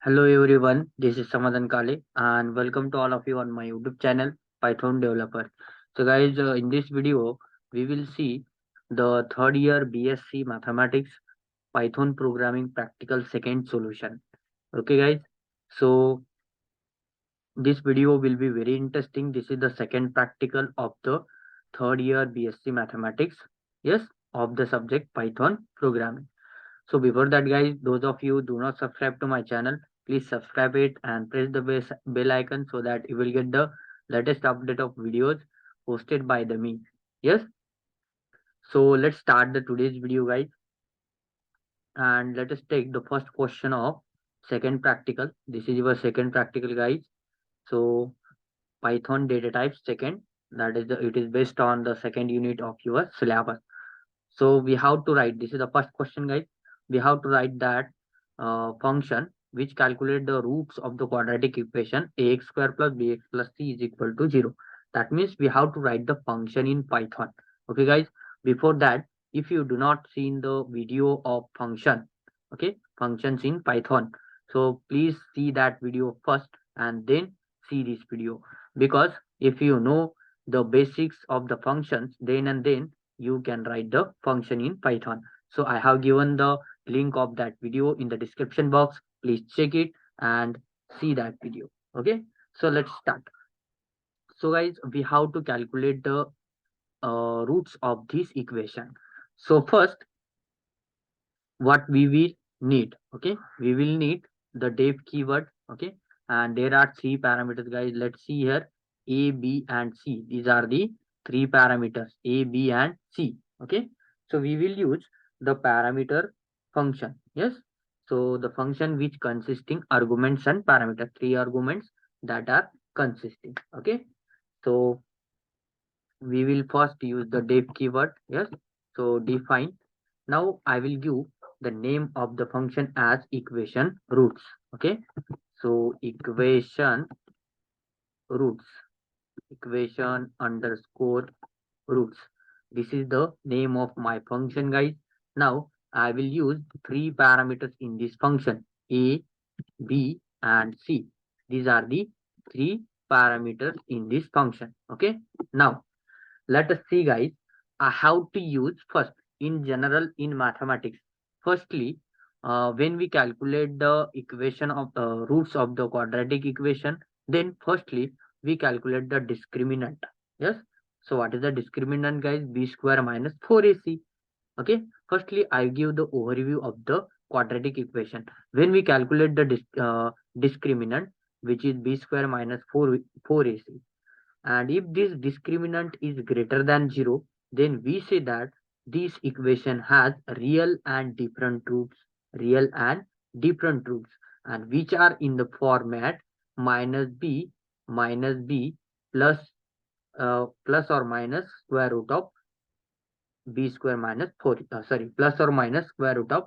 Hello everyone, this is Samadhan Kale and welcome to all of you on my YouTube channel Python Developer. So guys, in this video we will see the third year BSc Mathematics Python Programming Practical second solution. Okay guys, so this video will be very interesting. This is the second practical of the third year BSc Mathematics, yes, of the subject Python Programming. So before that guys, those of you do not subscribe to my channel, please subscribe it and press the bell icon so that you will get the latest update of videos posted by the me. Yes. So let's start the today's video guys, and let us take the first question of second practical. This is your second practical guys. So Python data types second, that is it is based on the second unit of your syllabus. So we have to write, this is the first question guys, we have to write that function which calculate the roots of the quadratic equation ax square plus bx plus c is equal to 0. That means we have to write the function in Python. Okay guys, before that, if you do not seen the video of function, okay, functions in Python, so please see that video first and then see this video, because if you know the basics of the functions, then and then you can write the function in Python. So I have given the link of that video in the description box. Please check it and see that video. Okay, so let's start. So guys, we have to calculate the roots of this equation. So first, what we will need, okay, we will need the def keyword, okay, and there are three parameters guys. Let's see here, a, b and c. These are the three parameters, a, b and c. Okay, so we will use the parameter function. Yes, so the function which consisting arguments and parameters, three arguments that are consisting. Okay, so we will first use the def keyword. Yes, so define. Now I will give the name of the function as equation roots. Okay, so equation roots, equation underscore roots. This is the name of my function guys. Now I will use three parameters in this function, a, b and c. These are the three parameters in this function. Okay, now let us see guys, how to use first in general in mathematics. Firstly, when we calculate the equation of the roots of the quadratic equation, then firstly we calculate the discriminant. Yes, so what is the discriminant guys? B square minus 4ac. Okay, firstly I give the overview of the quadratic equation. When we calculate the discriminant, which is b square minus 4ac, and if this discriminant is greater than 0, then we say that this equation has real and different roots, real and different roots, and which are in the format minus b plus plus or minus square root of b square minus 4, sorry, plus or minus square root of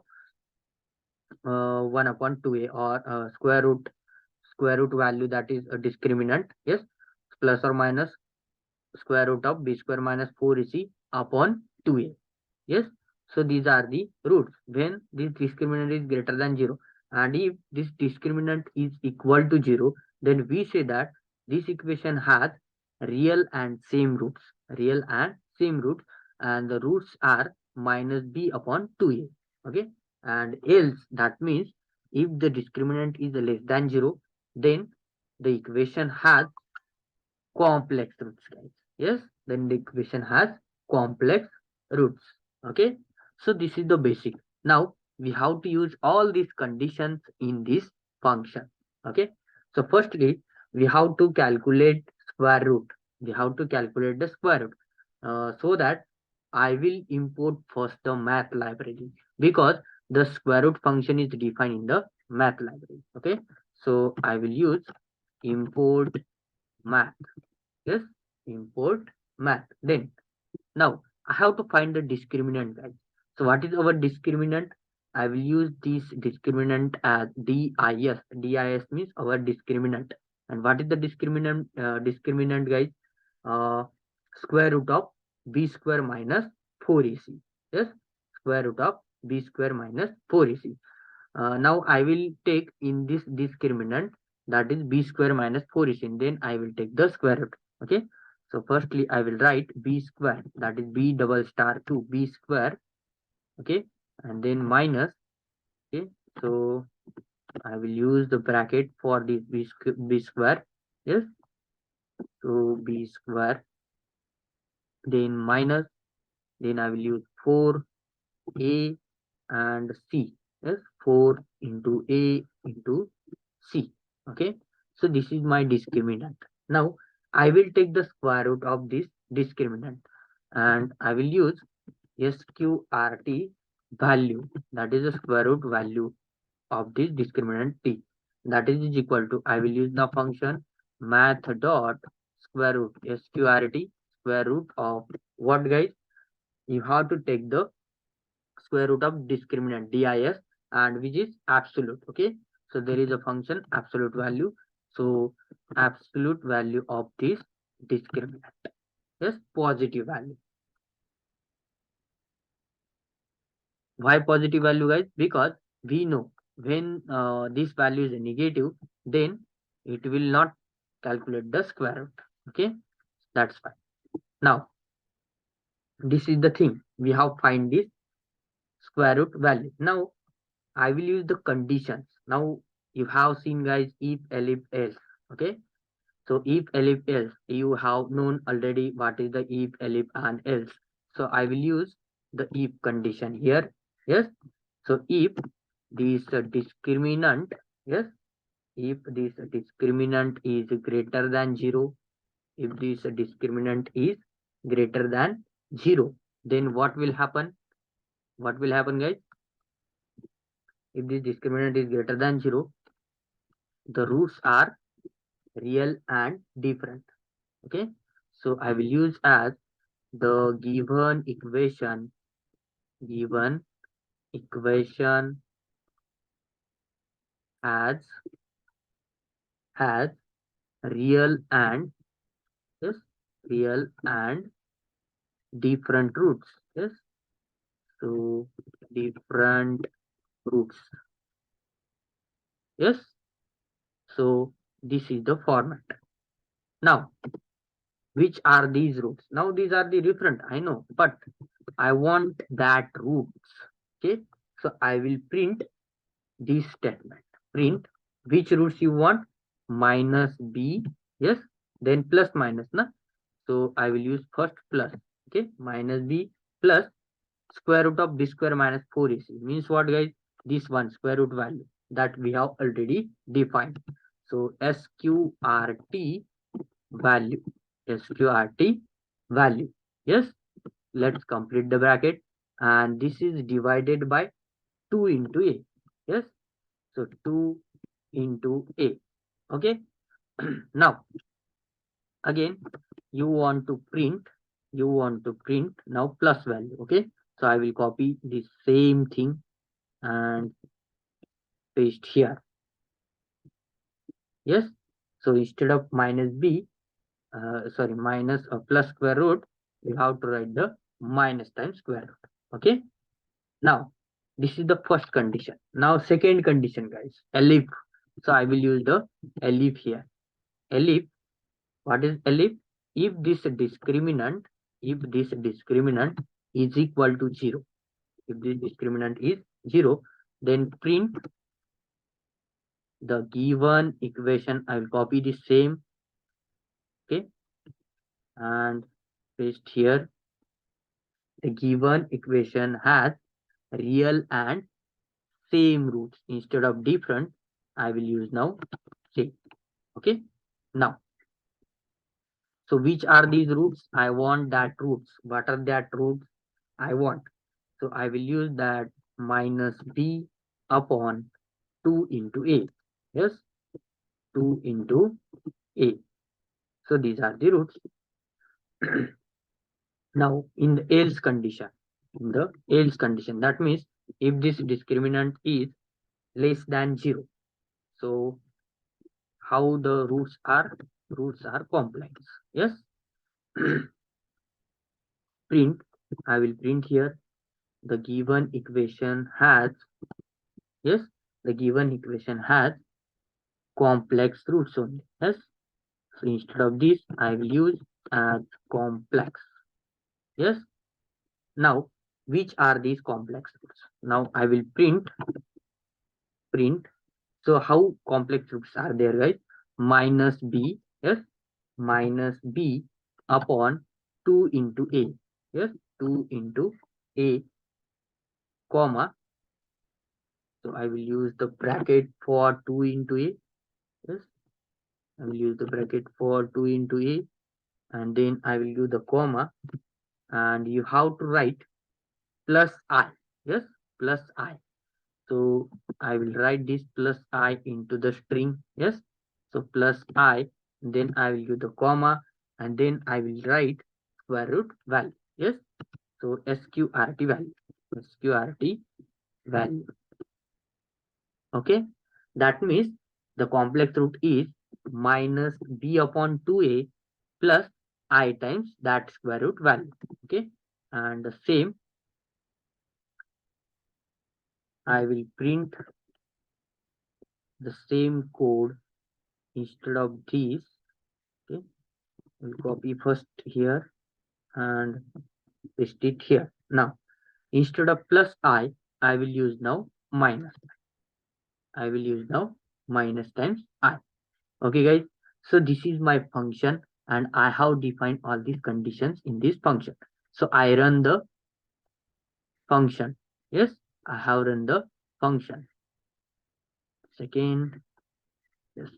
1 upon 2a, or square root value, that is a discriminant. Yes, plus or minus square root of b square minus 4ac upon 2a. Yes, so these are the roots when this discriminant is greater than 0, and if this discriminant is equal to 0, then we say that this equation has real and same roots, real and same roots, and the roots are minus b upon 2a. Okay, and else, that means if the discriminant is less than 0, then the equation has complex roots guys. Yes, then the equation has complex roots. Okay, so this is the basic. Now we have to use all these conditions in this function. Okay, so firstly we have to calculate square root. We have to calculate the square root, so that I will import first the math library, because the square root function is defined in the math library. Okay, so I will use import math. Yes, import math. Then now I have to find the discriminant guys. So what is our discriminant? I will use this discriminant as dis. Dis means our discriminant. And what is the discriminant? Discriminant guys, uh, square root of b square minus 4ac. Yes, square root of b square minus 4ac. Now I will take in this discriminant, that is b square minus 4ac, then I will take the square root. Okay, so firstly I will write b square, that is b double star 2 b square. Okay, and then minus. Okay, so I will use the bracket for this b square. Yes, so b square, then minus, then I will use 4a and c. Yes, 4 into a into c. Okay, so this is my discriminant. Now I will take the square root of this discriminant and I will use sqrt value, that is the square root value of this discriminant t, that is equal to, I will use the function math dot square root sqrt square root of what, guys? You have to take the square root of discriminant dis, and which is absolute. Okay, so there is a function absolute value, so absolute value of this discriminant, yes, positive value. Why positive value, guys? Because we know when this value is negative, then it will not calculate the square root. Okay, that's fine. Now this is the thing, we have find this square root value. Now I will use the conditions. Now you have seen, guys, if elif else. Okay, so if elif else, you have known already what is the if elif and else. So I will use the if condition here. Yes, so if this discriminant, yes, if this discriminant is greater than 0, if this discriminant is greater than 0, then what will happen? What will happen, guys? If this discriminant is greater than 0, the roots are real and different. Okay, so I will use as the given equation has has real and, yes, real and different roots. Yes, so different roots. Yes, so this is the format. Now which are these roots? Now these are the different, I know, but I want that roots. Okay, so I will print this statement. Print which roots you want? Minus b, yes, then plus minus, na? So I will use first plus. Okay, minus b plus square root of b square minus 4ac means what, guys? This one square root value that we have already defined. So sqrt value, sqrt value. Yes, let's complete the bracket, and this is divided by 2 into a. Yes, so 2 into a. Okay, now again you want to print now plus value. Okay, so I will copy the same thing and paste here. Yes, so instead of minus b, sorry, minus or plus square root, we have to write the minus times square root. Okay, now this is the first condition. Now second condition, guys, elif. So I will use the elif here. Elif, what is elif? If this discriminant is equal to 0, if this discriminant is 0, then print the given equation. I will copy the same. Okay, and paste here. The given equation has real and same roots. Instead of different, I will use now same. Okay, now, so which are these roots? I want that roots. What are that roots I want? So I will use that minus b upon 2 into a. Yes, 2 into a. So these are the roots. Now in the else condition, that means if this discriminant is less than 0, so how the roots are? Roots are complex. Yes, print, I will print here the given equation has, yes, the given equation has complex roots only. Yes. So instead of this, I will use as complex. Yes. Now, which are these complex roots? Now I will print. So how complex roots are there, guys? Minus b, yes, minus b upon 2 into a, yes, 2 into a, comma. So I will use the bracket for 2 into a, yes, I will use the bracket for 2 into a, and then I will use the comma, and you have to write plus I, yes, plus I. So I will write this plus I into the string, yes. So plus I, then I will use the comma, and then I will write square root value, yes. So sqrt value, sqrt value. Okay, that means the complex root is minus b upon 2a plus I times that square root value. Okay, and the same I will print the same code instead of this. Okay, we'll copy first here and paste it here. Now instead of plus I will use now minus. I will use now minus times I. Okay, guys. So this is my function, and I have defined all these conditions in this function. So I run the function. Yes, I have run the function. Second, yes.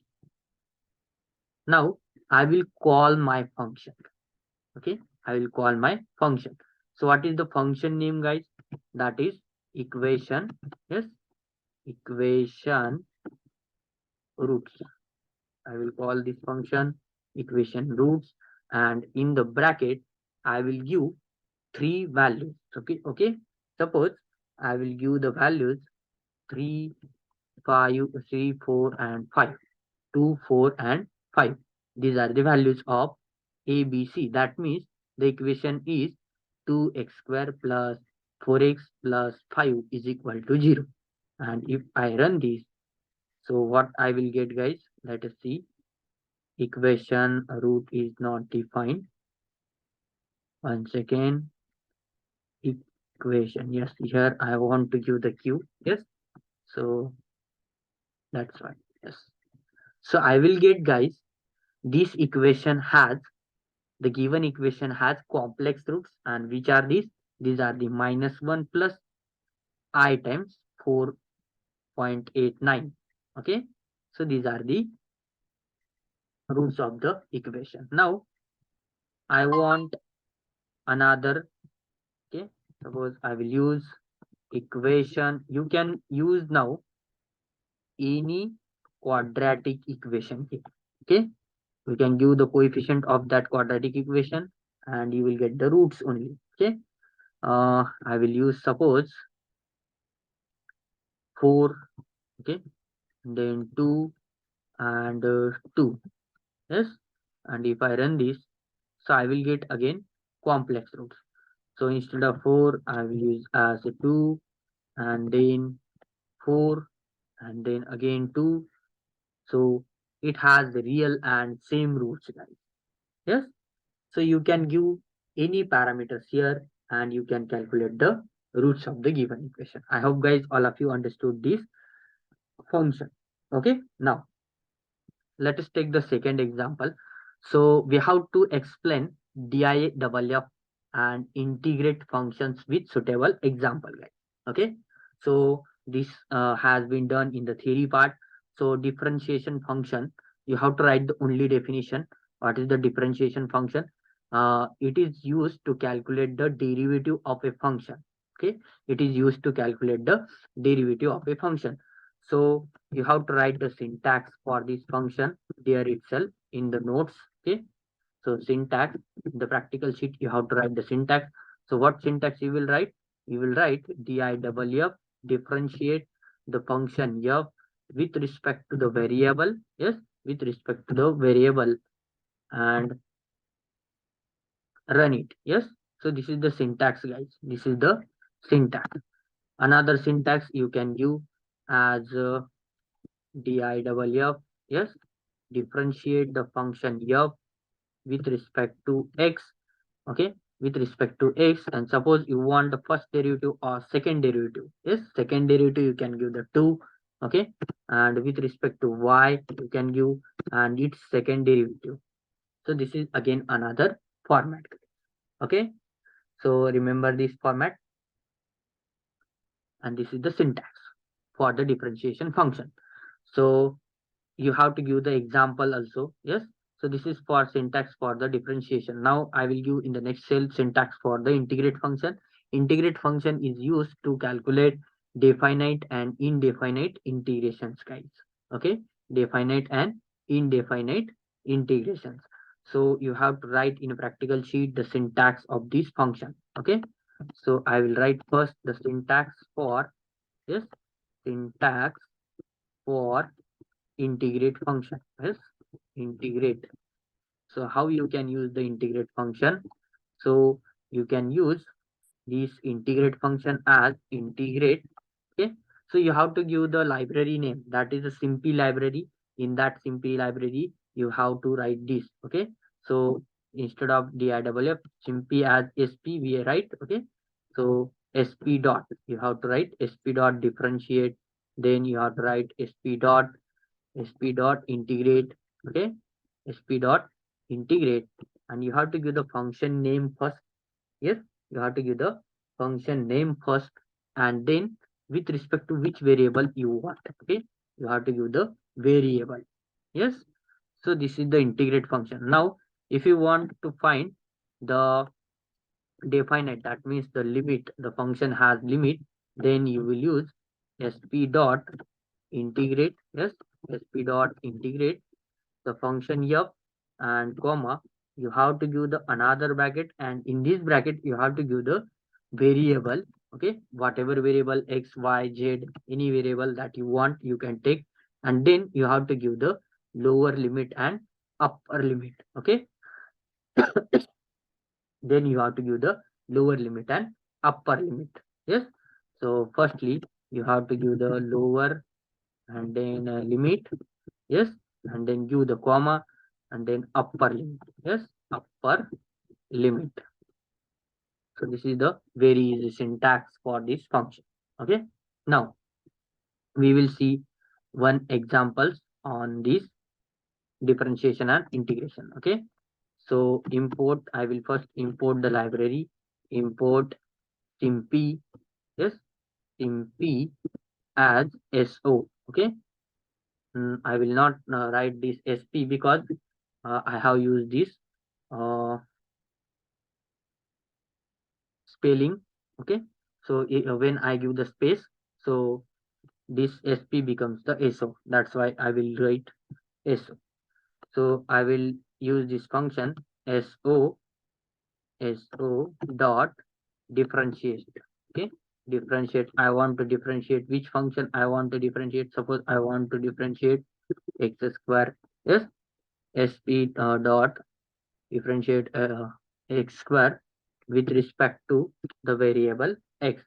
Now I will call my function. Okay, I will call my function. So what is the function name, guys? That is equation. Yes, equation roots. I will call this function equation roots, and in the bracket I will give three values. Okay. Suppose I will give the values 3, 5, 3, 4, and 5. 2, 4, and 5. These are the values of A, B, C. That means the equation is 2x square plus 4x plus 5 is equal to 0. And if I run this, so what I will get, guys? Let us see. Equation root is not defined. One second. Equation. Yes, here I want to give the q. Yes. So that's right. Yes. So I will get, guys, this equation has the given equation has complex roots, and which are these? These are the minus 1 plus I times 4.89. Okay. So these are the roots of the equation. Now I want another. Okay. Suppose I will use equation. You can use now any quadratic equation here. Okay. You can give the coefficient of that quadratic equation and you will get the roots only. Okay. I will use suppose 4, okay, then 2 and 2. Yes, and if I run this, so I will get again complex roots. So instead of 4, I will use as a 2 and then 4 and then again 2. So it has the real and same roots, guys. Yes, so you can give any parameters here and you can calculate the roots of the given equation. I hope, guys, all of you understood this function. Okay, now let us take the second example. So we have to explain DIFF and integrate functions with suitable example, guys. Okay, so this has been done in the theory part. So differentiation function, you have to write the only definition. What is the differentiation function? It is used to calculate the derivative of a function. Okay, it is used to calculate the derivative of a function. So you have to write the syntax for this function there itself in the notes. Okay, so syntax, the practical sheet, you have to write the syntax. So what syntax you will write? You will write DIFF, differentiate the function f with respect to the variable. Yes, with respect to the variable, and run it. Yes, so this is the syntax, guys. This is the syntax. Another syntax you can give as diff. Yes, differentiate the function f with respect to x. Okay, with respect to x, and suppose you want the first derivative or second derivative. Yes, second derivative you can give the 2. Okay, and with respect to y you can give and its second derivative. So this is again another format. Okay, so remember this format, and this is the syntax for the differentiation function. So you have to give the example also. Yes, so this is for syntax for the differentiation. Now I will give in the next cell syntax for the integrate function. Integrate function is used to calculate definite and indefinite integrations, guys. Okay, definite and indefinite integrations. So you have to write in a practical sheet the syntax of this function. Okay, so I will write first the syntax for, yes, syntax for integrate function. Yes, integrate. So how you can use the integrate function? So you can use this integrate function as integrate. Okay, so you have to give the library name, that is a simpy library. In that simpy library you have to write this. Okay, so instead of diff, simpy as sp we write. Okay, so sp dot, you have to write sp dot differentiate, then you have to write sp dot integrate. Okay, sp dot integrate, and you have to give the function name first. Yes, you have to give the function name first, and then with respect to which variable you want. Okay, you have to give the variable. Yes, so this is the integrate function. Now if you want to find the definite, that means the limit, the function has limit, then you will use sp dot integrate. Yes, sp dot integrate the function f, and comma, you have to give the another bracket, and in this bracket you have to give the variable. Okay, whatever variable x y z, any variable that you want you can take, and then you have to give the lower limit and upper limit. Okay, then you have to give the lower limit and upper limit. Yes, so firstly you have to give the lower and then limit. Yes, and then give the comma, and then upper limit. Yes, upper limit. So this is the very easy syntax for this function. Okay, now we will see one examples on this differentiation and integration. Okay, so import, I will first import the library. Import simpy. Yes, simpy as so. Okay, I will not write this sp because I have used this uh, spelling. Okay, so when I give the space, so this sp becomes the so, that's why I will write so. So I will use this function so dot differentiate. Okay, differentiate, I want to differentiate which function I want to differentiate. Suppose I want to differentiate x square. Yes, sp dot differentiate x square with respect to the variable x.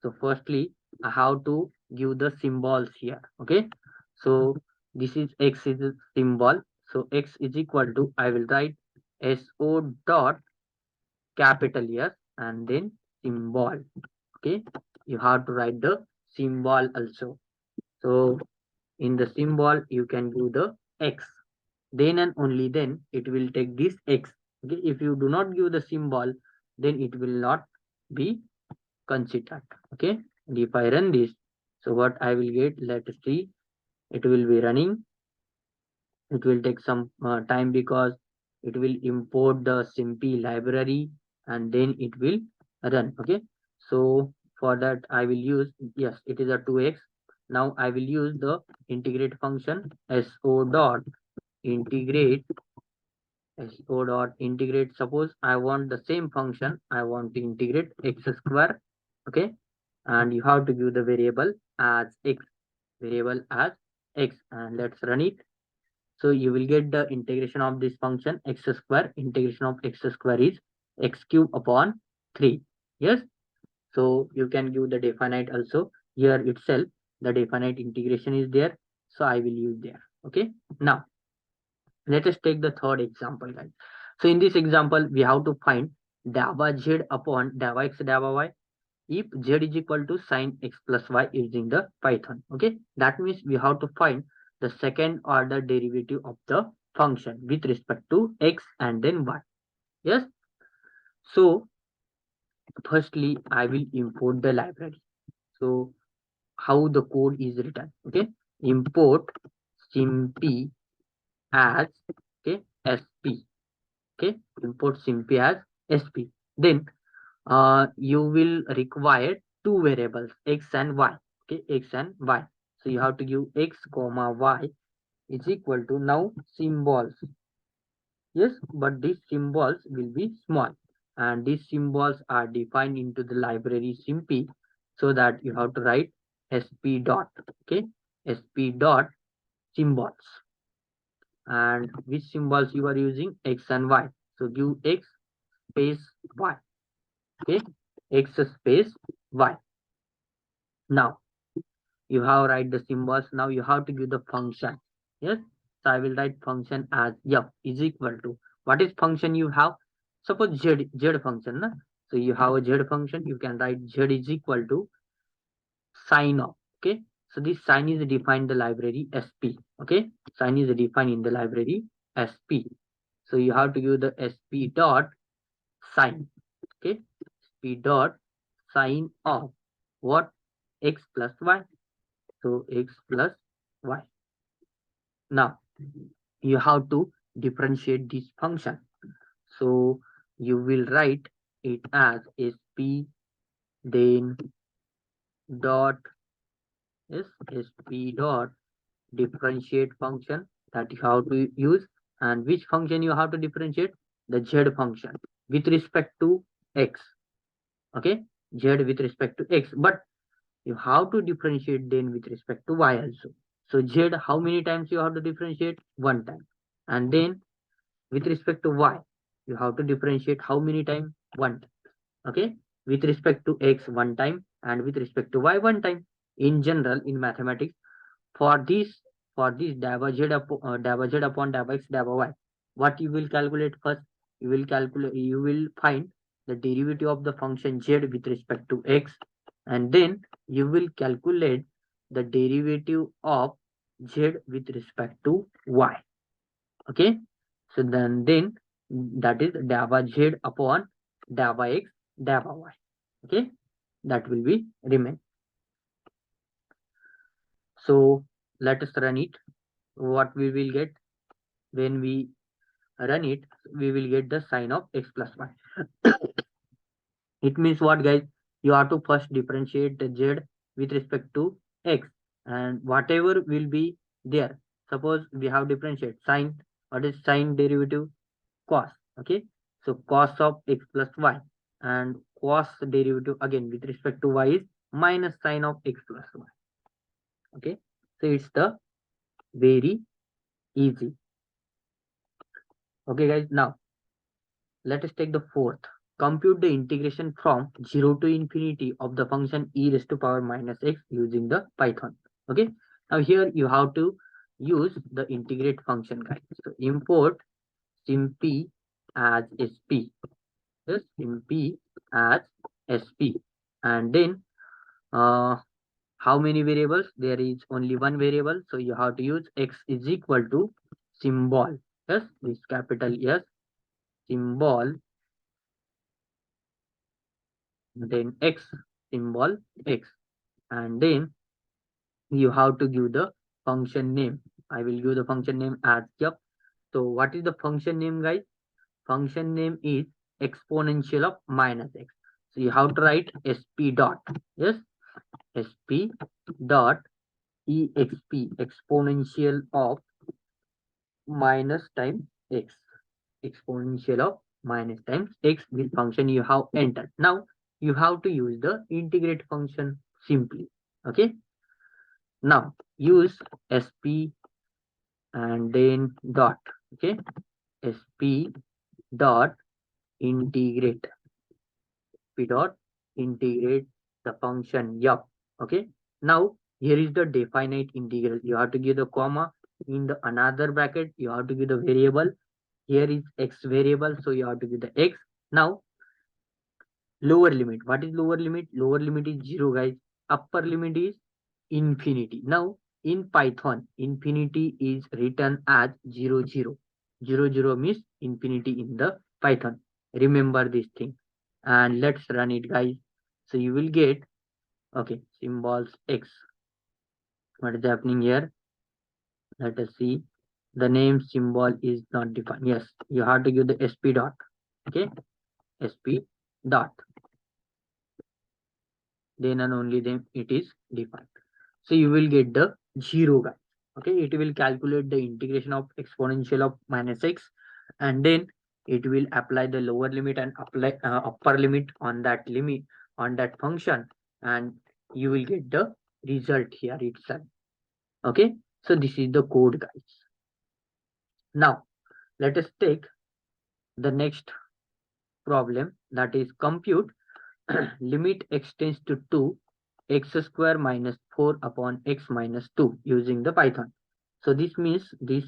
So firstly I have to give the symbols here. Okay, so this is x is a symbol, so x is equal to, I will write so dot capital S and then symbol. Okay, you have to write the symbol also. So in the symbol you can do the x, then and only then it will take this x. Okay, if you do not give the symbol, then it will not be considered. Okay, and if I run this, so what I will get, let's see, it will be running. It will take some time because it will import the simpy library and then it will run. Okay, so for that I will use, yes, it is a 2x. Now I will use the integrate function so dot integrate. So dot integrate, suppose I want the same function, I want to integrate x square. Okay, and you have to give the variable as x, variable as x, and let's run it. So you will get the integration of this function x square. Integration of x square is x cube upon 3. Yes, so you can give the definite also here itself. the definite integration is there, so I will use there. Okay, now let us take the third example, guys. So in this example, we have to find dava z upon dava x dava y if z is equal to sine x plus y using the Python. Okay, that means we have to find the second order derivative of the function with respect to x and then y. Yes. So firstly, I will import the library. So how the code is written? Okay, import simpy as, okay, sp. Okay, import simpy as sp. Then you will require two variables x and y. Okay, x and y. So you have to give x comma y is equal to now symbols. Yes, but these symbols will be small, and these symbols are defined into the library simpy, so that you have to write sp dot. Okay, sp dot symbols, and which symbols you are using, x and y. So give x space y. Okay, x space y. Now you have write the symbols. Now you have to give the function. Yes, so I will write function as f is equal to, what is function you have? Suppose z function, na? So you have a z function, you can write z is equal to sine of. Okay, so this sign is defined in the library sp. Okay, sign is defined in the library sp. So you have to give the sp dot sine. Okay, sp dot sine of what? X plus y. So x plus y. Now you have to differentiate this function. So you will write it as sp then dot, yes, sp dot differentiate function that you have to use. And which function you have to differentiate? The z function with respect to x. Okay, z with respect to x, but you have to differentiate then with respect to y also. So z, how many times you have to differentiate? One time. And then with respect to y, you have to differentiate how many times? One time. Okay, with respect to x one time, and with respect to y one time. In general, in mathematics, for this, dava z upon dava x dava y, what you will calculate first? You will find the derivative of the function z with respect to x, and then you will calculate the derivative of z with respect to y. Okay, so then that is dava z upon dava x dava y. Okay, that will be remain. So let us run it. What we will get when we run it? We will get the sign of x plus y. It means what, guys? You have to first differentiate the z with respect to x, and whatever will be there. Suppose we have differentiate sine. What is sine derivative? Cos. Okay, so cos of x plus y, and cos derivative again with respect to y is minus sine of x plus y. Okay, so it's the very easy. Okay, guys, now let us take the fourth. Compute the integration from 0 to infinity of the function e raised to power minus x using the Python. Okay, now here you have to use the integrate function, guys. So import simpy as sp. Yes, simpy as sp. And then how many variables? There is only one variable, so you have to use x is equal to symbol. Yes, this capital S symbol, then x, symbol x, and then you have to give the function name. I will give the function name as f. So what is the function name, guys? Function name is exponential of minus x. So you have to write sp dot, yes, sp dot exp, exponential of minus times x, exponential of minus times x, this function you have entered. Now you have to use the integrate function simply. Okay, now use sp and then dot. Okay, sp dot integrate, sp dot integrate the function f. Okay, now Here is the definite integral. You have to give the comma. In the another bracket, you have to give the variable. Here is x variable, so you have to give the x. Now, lower limit. What is lower limit? Lower limit is 0, guys. Upper limit is infinity. Now, in Python, infinity is written as 0, 0. 0, 0 means infinity in the Python. Remember this thing. And let's run it, guys. So you will get, okay, symbols x. What is happening here? Let us see. The name symbol is not defined. Yes, you have to give the sp dot. Okay, sp dot. Then and only then it is defined. So you will get the 0, guys. Okay, it will calculate the integration of exponential of minus x, and then it will apply the lower limit and apply upper limit on that limit on that function, and you will get the result here itself. Okay, so this is the code, guys. Now let us take the next problem, that is compute limit x tends to 2 x square minus 4 upon x minus 2 using the Python. So this means this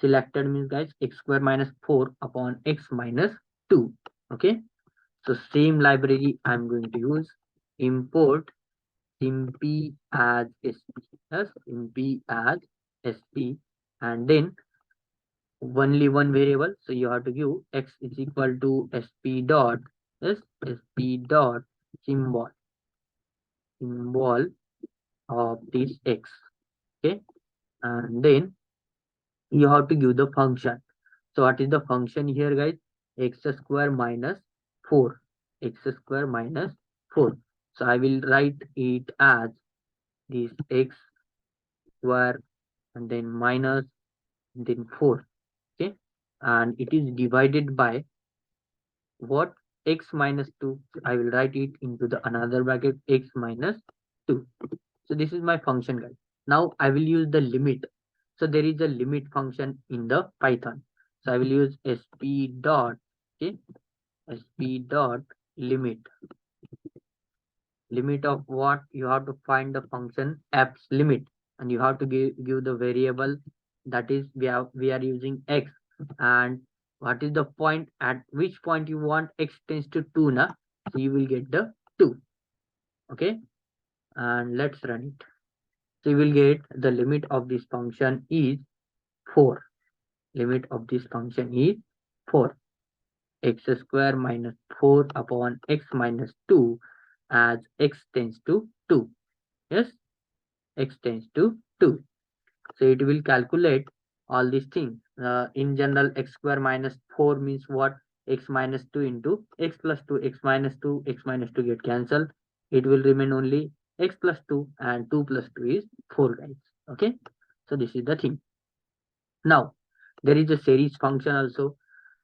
selected means, guys, x square minus 4 upon x minus 2. Okay, so same library I'm going to use. Import simp as sp. Yes, simp as sp, and then only one variable, so you have to give x is equal to sp dot, yes, sp dot symbol of this x. Okay, and then you have to give the function. So what is the function here, guys? X square minus 4. X square minus 4. So I will write it as this x square and then minus and then 4. Okay, and it is divided by what? X minus 2. I will write it into the another bracket, x minus 2. So this is my function, guys. Now I will use the limit. So there is a limit function in the Python. So I will use sp dot, okay, sp dot limit. Limit of what? You have to find the function f's limit, and you have to give the variable, that is we are using x, and what is the point at which point you want x tends to 2 na, so you will get the 2. Okay, and let's run it. So you will get the limit of this function is 4. Limit of this function is 4. X square minus 4 upon x minus 2 as x tends to 2. Yes, x tends to 2. So it will calculate all these things. In general, x square minus 4 means what? X minus 2 into x plus 2. X minus 2, x minus 2 get cancelled. It will remain only x plus 2, and 2 plus 2 is 4, guys. Okay, so this is the thing. Now there is a series function also.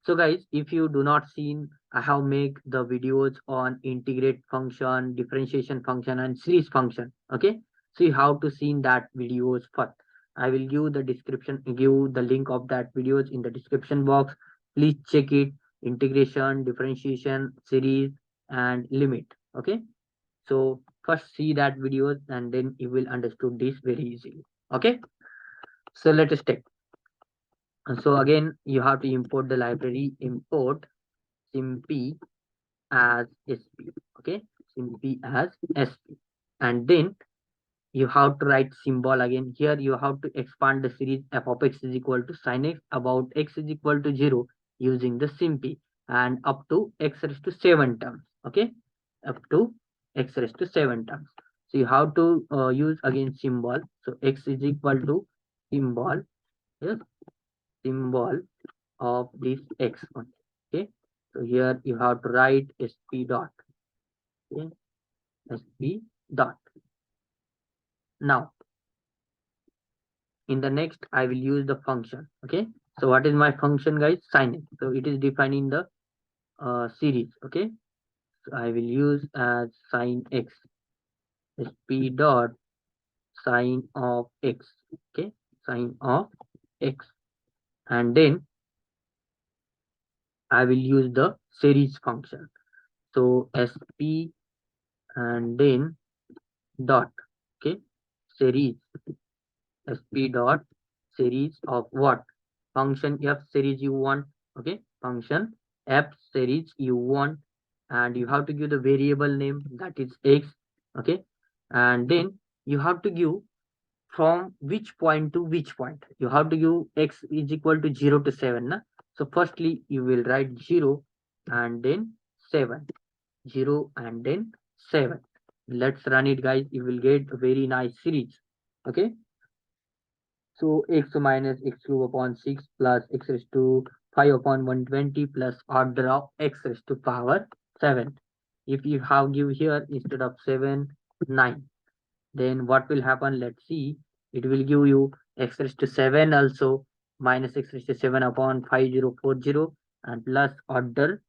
So guys, if you do not seen, I have make the videos on integrate function, differentiation function, and series function. Okay, so you have to see that videos first. I will give the description, give the link of that videos in the description box. Please check it. Integration, differentiation, series, and limit. Okay, so first see that videos, and then you will understood this very easily. Okay, so let us take. So again, you have to import the library, import simp as sp. Okay, simp as sp, and then you have to write symbol again. Here you have to expand the series f of x is equal to sin x about x is equal to 0 using the simp, and up to x raised to 7 terms. Okay, up to x raised to 7 terms. So you have to use again symbol. So x is equal to symbol, yes, symbol of this x one. Okay, so here you have to write sp dot. Okay, sp dot. Now in the next I will use the function. Okay, so what is my function, guys? Sin x. So it is defined in the series. Okay, so I will use as sin x, sp dot sin of x. Okay, sin of x, and then I will use the series function. So sp and then dot. Okay, series, sp dot series of what? Function f series you want. Okay, function f series you want, and you have to give the variable name, that is x. Okay, and then you have to give from which point to which point. You have to give x is equal to 0 to 7. Na? So firstly you will write 0 and then 7. 0 and then 7. Let's run it, guys. You will get a very nice series. Okay, so x minus x cube upon 6 plus x raised to 5 upon 120 plus order of x raised to power 7. If you have give here instead of 7, 9, then what will happen? Let's see. It will give you x raised to 7 also, minus x raised to 7 upon 5040 and plus order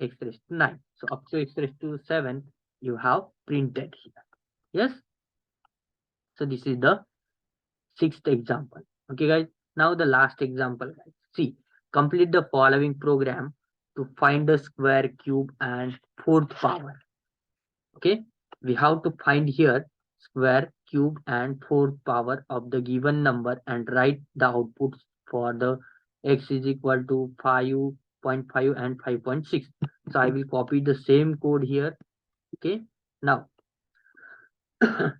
x raised to 9. So up to x raised to 7 you have printed here. Yes. So this is the sixth example. Okay, guys. Now the last example, guys. See, complete the following program to find the square, cube, and fourth power. Okay, we have to find here square, cube, and fourth power of the given number and write the outputs for the x is equal to 5.5 and 5.6. So I will copy the same code here. Okay, now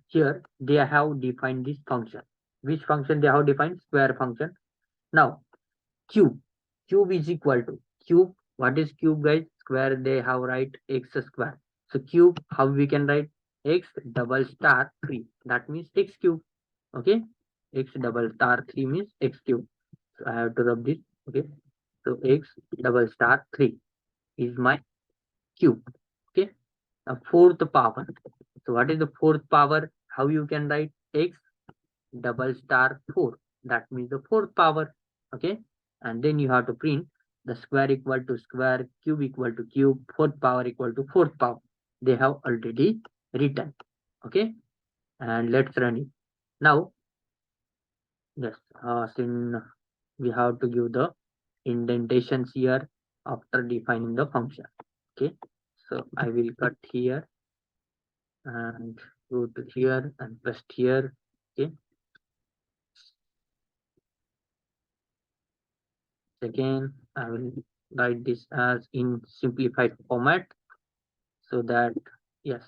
here they have defined this function. Which function they have defined? Square function. Now cube. Cube is equal to cube. What is cube, guys? Square, they have write x square. So cube, how we can write? X double star 3. That means x cube. Okay. X double star 3 means x cube. So I have to rub this. Okay. So x double star 3 is my cube. Okay. A fourth power. So what is the fourth power? How you can write? X double star 4. That means the fourth power. Okay, and then you have to print the square equal to square, cube equal to cube, fourth power equal to fourth power. They have already written. Okay, and let's run it now. Yes, since we have to give the indentations here after defining the function. Okay, so I will cut here and go to here and paste here. Okay, again I will write this as in simplified format so that yes,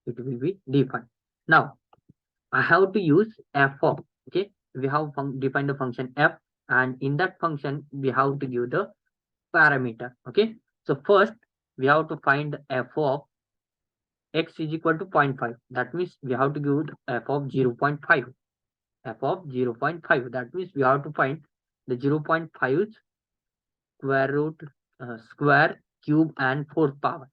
it will be defined. Now I have to use f of. Okay, we have defined the function f, and in that function we have to give the parameter. Okay, so first we have to find f of x is equal to 0.5. That means we have to give f of 0.5. F of 0.5. That means we have to find the 0.5 square root, square, cube, and fourth power.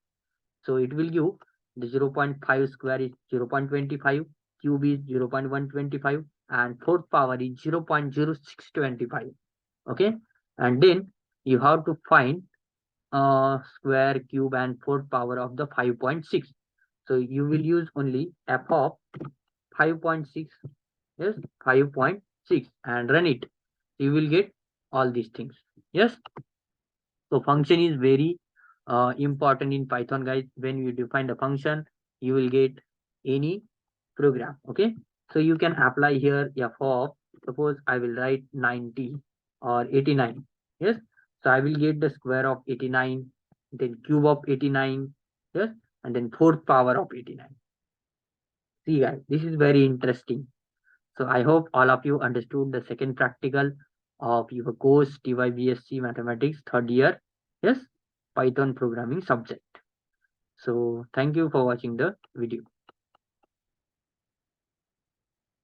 So it will give the 0.5 square is 0.25, cube is 0.125, and fourth power is 0.0625. Okay, and then you have to find square, cube, and fourth power of the 5.6. So you will use only f of 5.6. Yes, 5.6 and run it. You will get all these things. Yes. So function is very important in Python, guys. When you define the function, you will get any program. Okay. So you can apply here f of, suppose I will write 90 or 89. Yes. So I will get the square of 89, then cube of 89. Yes. And then fourth power of 89. See, guys, this is very interesting. So I hope all of you understood the second practical of your course T.Y.B.Sc Mathematics third year. Yes, Python programming subject. So thank you for watching the video.